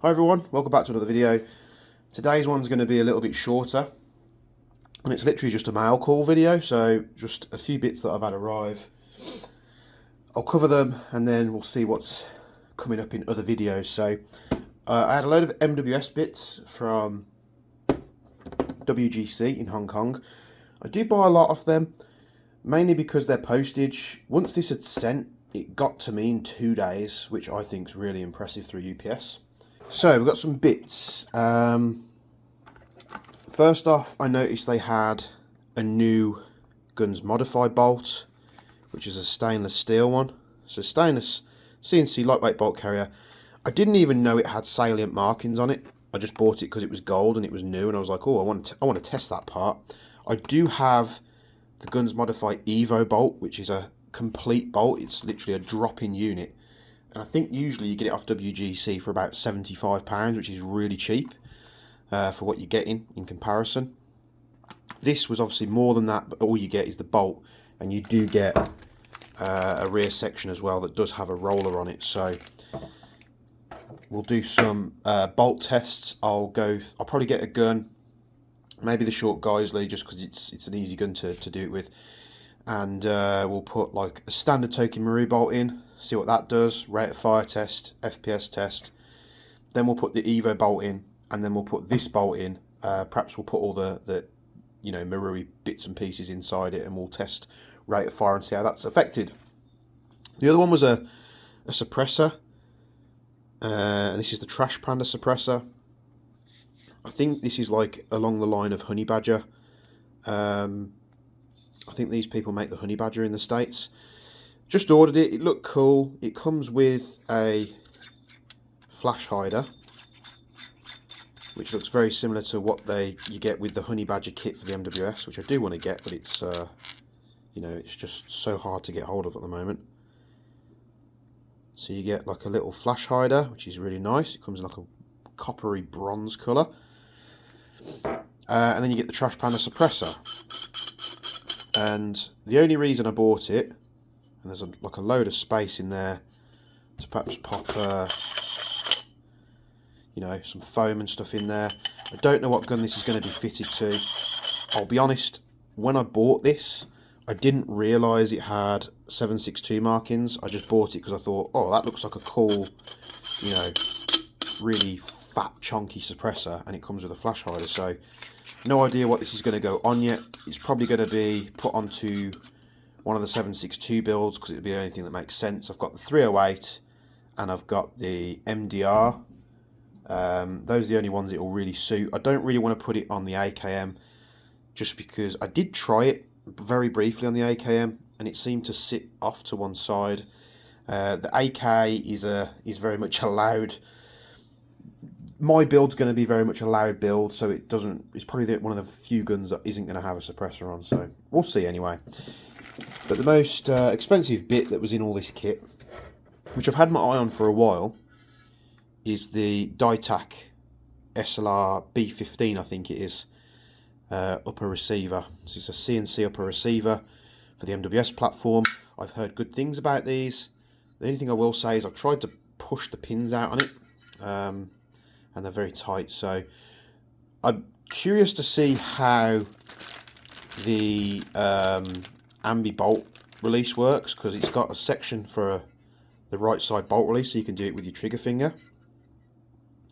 Hi everyone, welcome back to another video. Today's one's going to be a little bit shorter, and it's literally just a mail call video, so just a few bits that I've had arrive. I'll cover them and then we'll see what's coming up in other videos. So I had a load of MWS bits from WGC in Hong Kong. I do buy a lot of them, mainly because their postage, once this had sent, it got to me in 2 days, which I think is really impressive through UPS. So we've got some bits. First off, I noticed they had a new guns modified bolt, which is a stainless steel one. So stainless CNC lightweight bolt carrier. I didn't even know it had salient markings on it. I just bought it because it was gold and it was new, and I was like, oh, I want to test that part. I do have the guns modified Evo bolt, which is a complete bolt. It's literally a drop-in unit. And I think usually you get it off WGC for about £75, which is really cheap for what you're getting in comparison. This was obviously more than that, but all you get is the bolt, and you do get a rear section as well that does have a roller on it. So we'll do some bolt tests. I'll probably get a gun, maybe the short Geisley, just because it's an easy gun to do it with. And we'll put like a standard Tokyo Marui bolt in, see what that does, rate of fire test, FPS test. Then we'll put the Evo bolt in, and then we'll put this bolt in. Perhaps we'll put all the Marui bits and pieces inside it, and we'll test rate of fire and see how that's affected. The other one was a suppressor. This is the Trash Panda suppressor. I think this is like along the line of Honey Badger. I think these people make the Honey Badger in the States. Just ordered it. It looked cool. It comes with a flash hider, which looks very similar to what you get with the Honey Badger kit for the MWS, which I do want to get, but it's it's just so hard to get hold of at the moment. So you get like a little flash hider, which is really nice. It comes in like a coppery bronze colour, and then you get the Trash Panda suppressor. And the only reason I bought it, and there's like a load of space in there to perhaps pop some foam and stuff in there. I don't know what gun this is going to be fitted to. I'll be honest, when I bought this, I didn't realise it had 762 markings. I just bought it because I thought, oh, that looks like a cool, really fat, chunky suppressor, and it comes with a flash hider. So no idea what this is going to go on yet. It's probably going to be put onto one of the 762 builds because it'll be the only thing that makes sense. I've got the 308 and I've got the MDR. Those are the only ones it will really suit. I don't really want to put it on the AKM just because I did try it very briefly on the AKM and it seemed to sit off to one side. The AK is very much a loud. My build's going to be very much a loud build, so it's probably one of the few guns that isn't going to have a suppressor on, so we'll see anyway. But the most expensive bit that was in all this kit, which I've had my eye on for a while, is the Ditac SLR B15, I think it is, upper receiver. So it's a CNC upper receiver for the MWS platform. I've heard good things about these. The only thing I will say is I've tried to push the pins out on it, and they're very tight, so I'm curious to see how the ambi bolt release works, because it's got a section for the right side bolt release, so you can do it with your trigger finger.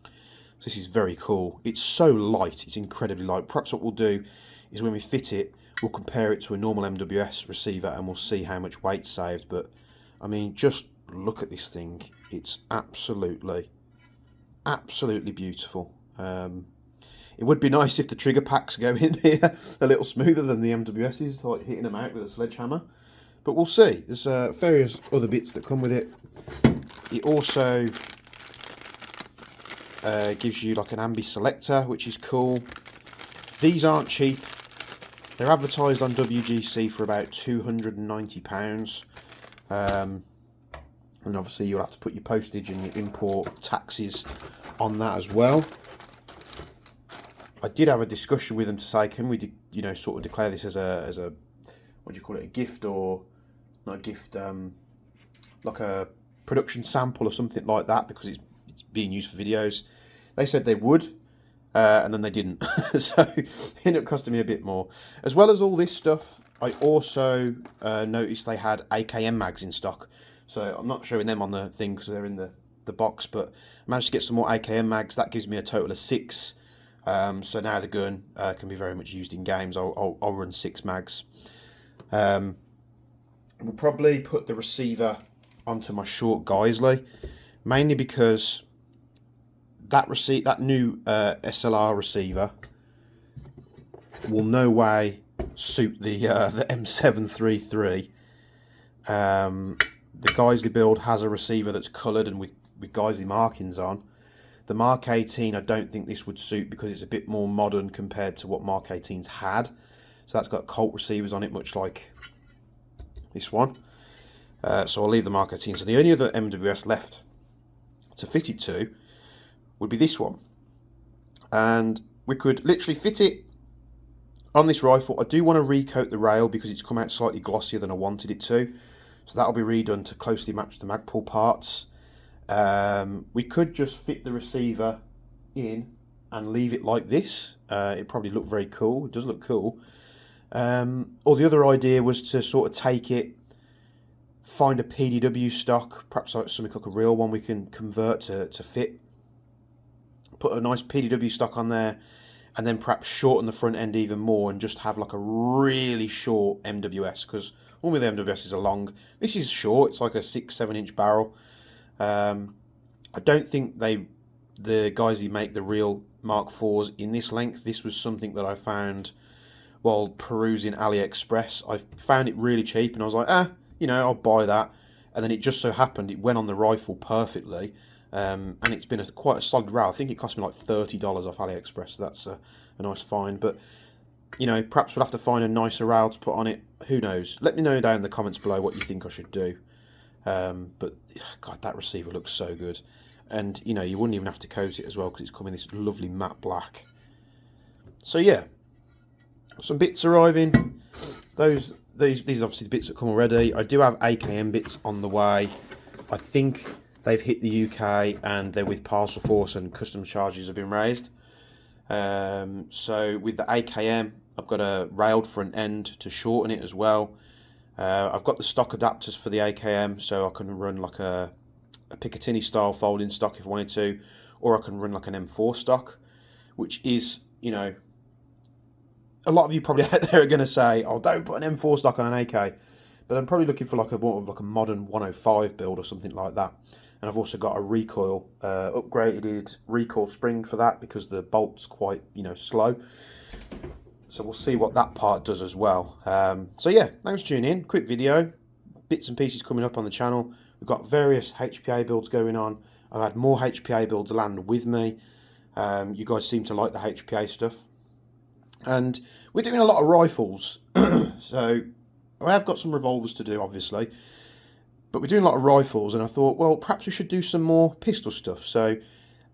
So this is very cool. It's so light, it's incredibly light. Perhaps what we'll do is when we fit it, we'll compare it to a normal MWS receiver and we'll see how much weight's saved. But I mean, just look at this thing. It's absolutely beautiful. It would be nice if the trigger packs go in here a little smoother than the MWS's, like hitting them out with a sledgehammer, but we'll see. There's various other bits that come with it. It also gives you like an ambi selector, which is cool. These aren't cheap. They're advertised on WGC for about £290, and obviously you'll have to put your postage and your import taxes on that as well. I did have a discussion with them to say, can we sort of declare this as a what do you call it, a gift, or not a gift, like a production sample or something like that, because it's being used for videos. They said they would, and then they didn't. So it ended up costing me a bit more. As well as all this stuff, I also noticed they had AKM mags in stock. So I'm not showing them on the thing because they're in the box, but I managed to get some more AKM mags. That gives me a total of 6. So now the gun can be very much used in games. I'll run 6 mags. We'll probably put the receiver onto my short Geisley, mainly because that new SLR receiver will no way suit the M733. The Geisley build has a receiver that's coloured and with Geisley markings on. The Mark 18, I don't think this would suit because it's a bit more modern compared to what Mark 18s had. So that's got Colt receivers on it, much like this one. So I'll leave the Mark 18. So the only other MWS left to fit it to would be this one. And we could literally fit it on this rifle. I do want to recoat the rail because it's come out slightly glossier than I wanted it to. So that'll be redone to closely match the Magpul parts. We could just fit the receiver in and leave it like this. It probably look very cool. It does look cool. Or the other idea was to sort of take it, find a PDW stock, perhaps like something like a real one we can convert to fit. Put a nice PDW stock on there, and then perhaps shorten the front end even more and just have like a really short MWS, because all the MWSs are long. This is short, it's like a 6-7 inch barrel. I don't think the guys who make the real Mark IVs in this length. This was something that I found while perusing AliExpress. I found it really cheap and I was like, you know, I'll buy that. And then it just so happened it went on the rifle perfectly. And it's been quite a solid rail. I think it cost me like $30 off AliExpress. So that's a nice find. But, you know, perhaps we'll have to find a nicer rail to put on it. Who knows? Let me know down in the comments below what you think I should do. But, God, that receiver looks so good. And, you know, you wouldn't even have to coat it as well because it's come in this lovely matte black. So, yeah. Some bits arriving. These are obviously the bits that come already. I do have AKM bits on the way. I think they've hit the UK and they're with Parcel Force and customs charges have been raised. So with the AKM, I've got a railed front end to shorten it as well. I've got the stock adapters for the AKM, so I can run like a Picatinny style folding stock if I wanted to, or I can run like an M4 stock, which is, you know, a lot of you probably out there are going to say, oh, don't put an M4 stock on an AK. But I'm probably looking for like a modern 105 build or something like that. And I've also got a recoil, upgraded recoil spring for that because the bolt's quite, you know, slow. So we'll see what that part does as well. So yeah, thanks for tuning in. Quick video, bits and pieces coming up on the channel. We've got various HPA builds going on. I've had more HPA builds land with me. You guys seem to like the HPA stuff. And we're doing a lot of rifles. So I have got some revolvers to do, obviously. But we're doing a lot of rifles, and I thought, well, perhaps we should do some more pistol stuff. So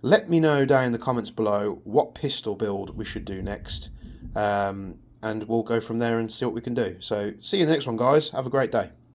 let me know down in the comments below what pistol build we should do next. And we'll go from there and see what we can do. So see you in the next one, guys. Have a great day.